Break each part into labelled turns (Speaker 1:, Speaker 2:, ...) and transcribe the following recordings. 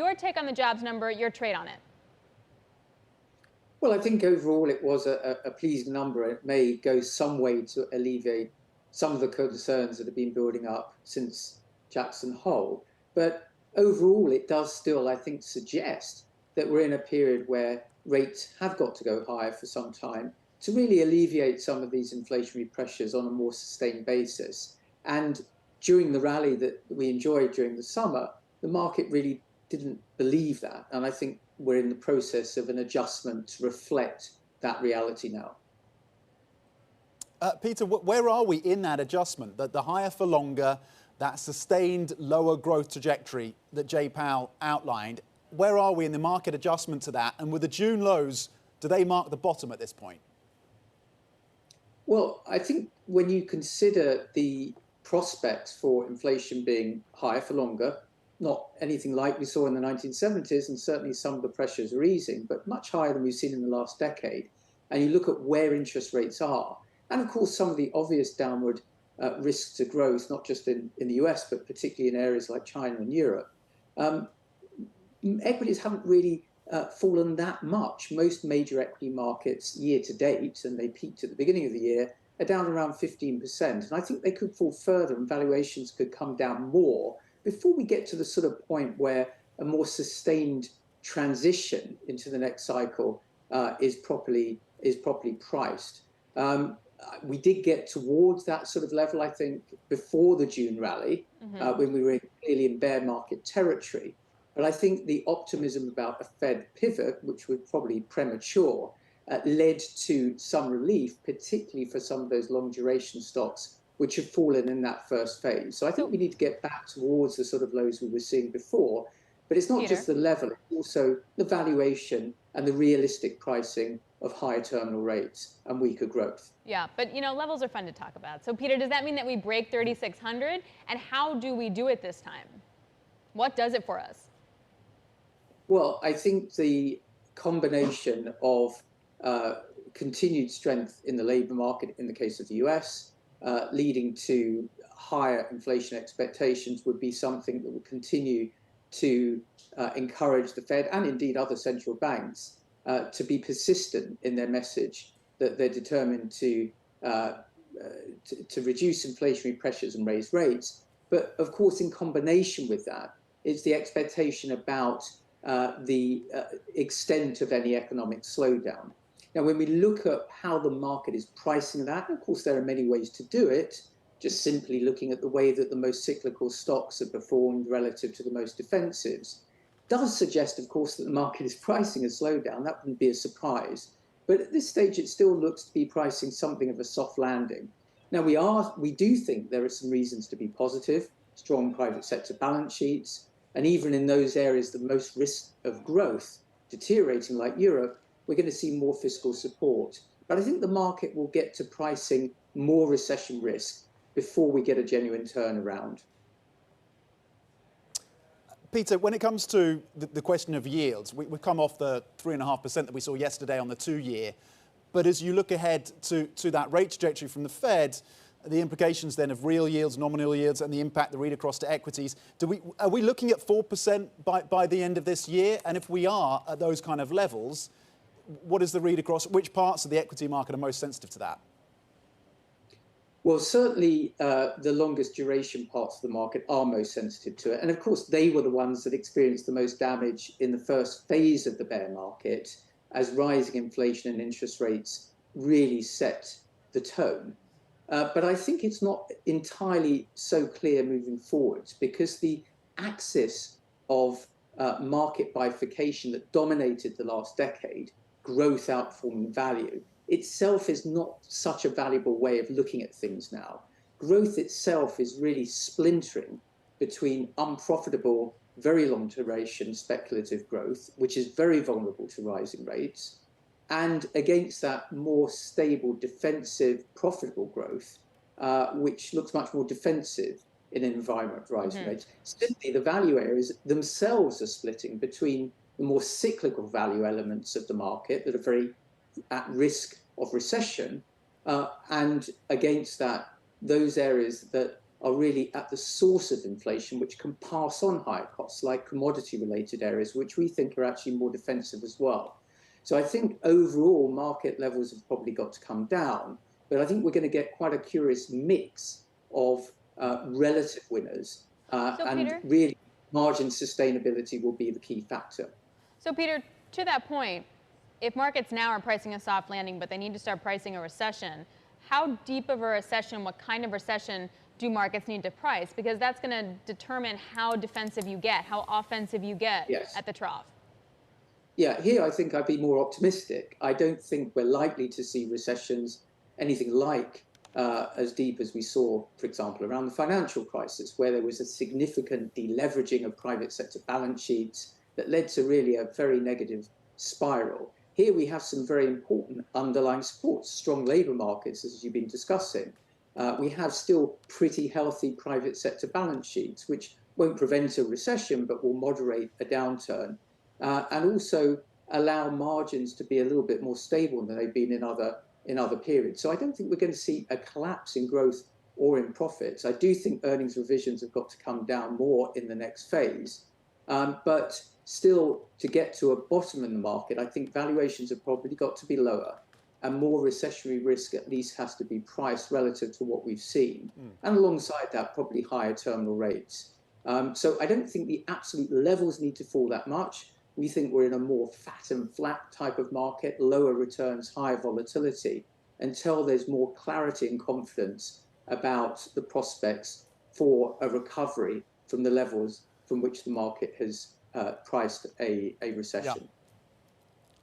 Speaker 1: Your take on the jobs number, your trade on it.
Speaker 2: Well, I think overall it was a pleasing number. It may go some way to alleviate some of the concerns that have been building up since Jackson Hole. But overall, it does still, I think, suggest that we're in a period where rates have got to go higher for some time to really alleviate some of these inflationary pressures on a more sustained basis. And during the rally that we enjoyed during the summer, the market really didn't believe that. And I think we're in the process of an adjustment to reflect that reality now.
Speaker 3: Peter, where are we in that adjustment? The higher for longer, that sustained lower growth trajectory that Jay Powell outlined, where are we in the market adjustment to that? And with the June lows, do they mark the bottom at this point?
Speaker 2: Well, I think when you consider the prospects for inflation being higher for longer, not anything like we saw in the 1970s, and certainly some of the pressures are easing, but much higher than we've seen in the last decade. And you look at where interest rates are, and of course, some of the obvious downward risks to growth, not just in the US, but particularly in areas like China and Europe. Equities haven't really fallen that much. Most major equity markets year to date, and they peaked at the beginning of the year, are down around 15%. And I think they could fall further and valuations could come down more before we get to the sort of point where a more sustained transition into the next cycle is properly priced. We did get towards that sort of level, I think, before the June rally, when we were clearly in bear market territory. But I think the optimism about a Fed pivot, which was probably premature, led to some relief, particularly for some of those long duration stocks, which have fallen in that first phase. So I think we need to get back towards the sort of lows we were seeing before. But it's not just the level, it's also the valuation and the realistic pricing of higher terminal rates and weaker growth.
Speaker 1: Yeah, but levels are fun to talk about. So Peter, does that mean that we break 3,600? And how do we do it this time? What does it for us?
Speaker 2: Well, I think the combination of continued strength in the labor market in the case of the US, leading to higher inflation expectations would be something that will continue to encourage the Fed and indeed other central banks to be persistent in their message that they're determined to reduce inflationary pressures and raise rates. But of course, in combination with that, it's the expectation about the extent of any economic slowdown. Now, when we look at how the market is pricing that, of course, there are many ways to do it. Just simply looking at the way that the most cyclical stocks have performed relative to the most defensives does suggest, of course, that the market is pricing a slowdown. That wouldn't be a surprise. But at this stage, it still looks to be pricing something of a soft landing. Now, we do think there are some reasons to be positive, strong private sector balance sheets, and even in those areas the most risk of growth deteriorating like Europe, we're going to see more fiscal support. But I think the market will get to pricing more recession risk before we get a genuine turnaround.
Speaker 3: Peter, when it comes to the question of yields, we've come off the 3.5% that we saw yesterday on the 2-year. But as you look ahead to that rate trajectory from the Fed, the implications then of real yields, nominal yields, and the impact, the read across to equities, are we looking at 4% by the end of this year? And if we are at those kind of levels, what is the read across? Which parts of the equity market are most sensitive to that?
Speaker 2: Well, certainly the longest duration parts of the market are most sensitive to it. And of course, they were the ones that experienced the most damage in the first phase of the bear market as rising inflation and interest rates really set the tone. But I think it's not entirely so clear moving forwards because the axis of market bifurcation that dominated the last decade, growth outperforming value, itself is not such a valuable way of looking at things now. Growth itself is really splintering between unprofitable, very long duration speculative growth, which is very vulnerable to rising rates, and against that more stable, defensive, profitable growth, which looks much more defensive in an environment of rising rates. Simply, the value areas themselves are splitting between the more cyclical value elements of the market that are very at risk of recession, and against that, those areas that are really at the source of inflation, which can pass on higher costs, like commodity-related areas, which we think are actually more defensive as well. So I think overall market levels have probably got to come down, but I think we're going to get quite a curious mix of relative winners, and
Speaker 1: Peter,
Speaker 2: really margin sustainability will be the key factor.
Speaker 1: So Peter, to that point, if markets now are pricing a soft landing, but they need to start pricing a recession, how deep of a recession, what kind of recession do markets need to price? Because that's going to determine how defensive you get, how offensive you get at the trough.
Speaker 2: Yeah, here I think I'd be more optimistic. I don't think we're likely to see recessions anything like as deep as we saw, for example, around the financial crisis, where there was a significant deleveraging of private sector balance sheets that led to really a very negative spiral. Here we have some very important underlying supports, strong labour markets, as you've been discussing. We have still pretty healthy private sector balance sheets, which won't prevent a recession, but will moderate a downturn, and also allow margins to be a little bit more stable than they've been in other periods. So I don't think we're going to see a collapse in growth or in profits. I do think earnings revisions have got to come down more in the next phase. But still, to get to a bottom in the market, I think valuations have probably got to be lower, and more recessionary risk at least has to be priced relative to what we've seen. And alongside that, probably higher terminal rates. So I don't think the absolute levels need to fall that much. We think we're in a more fat and flat type of market, lower returns, higher volatility, until there's more clarity and confidence about the prospects for a recovery from the levels from which the market has priced a recession.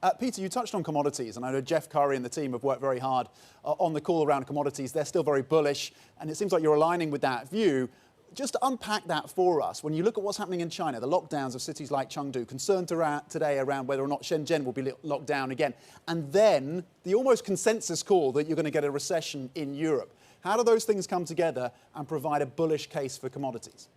Speaker 3: Yeah. Peter, you touched on commodities, and I know Jeff Curry and the team have worked very hard on the call around commodities. They're still very bullish, and it seems like you're aligning with that view. Just to unpack that for us, when you look at what's happening in China, the lockdowns of cities like Chengdu, concern today around whether or not Shenzhen will be locked down again, and then the almost consensus call that you're going to get a recession in Europe. How do those things come together and provide a bullish case for commodities?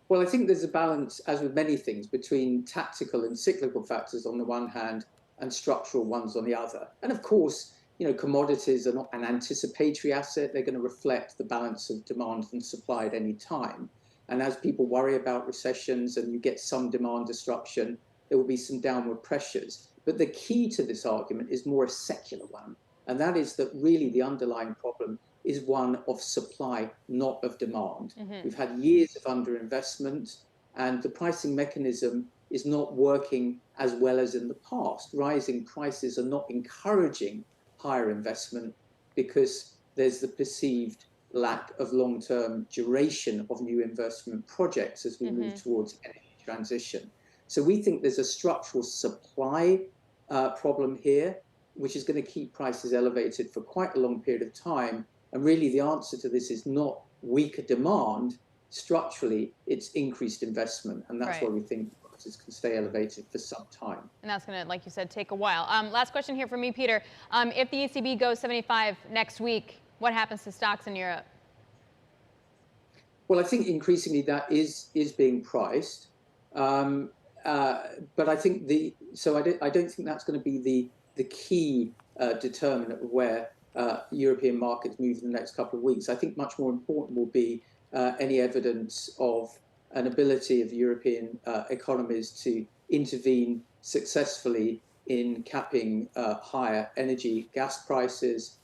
Speaker 2: Well, I think there's a balance, as with many things, between tactical and cyclical factors on the one hand and structural ones on the other. And of course, commodities are not an anticipatory asset. They're going to reflect the balance of demand and supply at any time. And as people worry about recessions and you get some demand destruction, there will be some downward pressures. But the key to this argument is more a secular one. And that is that really the underlying problem is one of supply, not of demand. We've had years of underinvestment, and the pricing mechanism is not working as well as in the past. Rising prices are not encouraging higher investment because there's the perceived lack of long-term duration of new investment projects as we move towards energy transition. So we think there's a structural supply problem here, which is going to keep prices elevated for quite a long period of time. And really the answer to this is not weaker demand. Structurally, it's increased investment. And that's why we think prices can stay elevated for some time.
Speaker 1: And that's going to, like you said, take a while. Last question here from me, Peter. If the ECB goes 75 next week, what happens to stocks in Europe?
Speaker 2: Well, I think increasingly that is being priced. But I think I don't think that's going to be the key determinant of where European markets move in the next couple of weeks. I think much more important will be any evidence of an ability of European economies to intervene successfully in capping higher energy gas prices,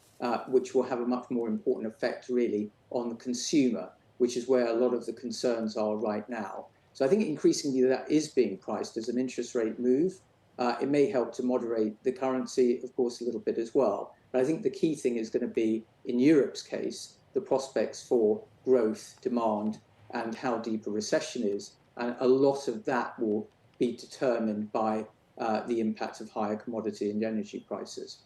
Speaker 2: which will have a much more important effect really on the consumer, which is where a lot of the concerns are right now. So I think increasingly that is being priced as an interest rate move. It may help to moderate the currency, of course, a little bit as well. But I think the key thing is going to be, in Europe's case, the prospects for growth, demand, and how deep a recession is. And a lot of that will be determined by the impact of higher commodity and energy prices.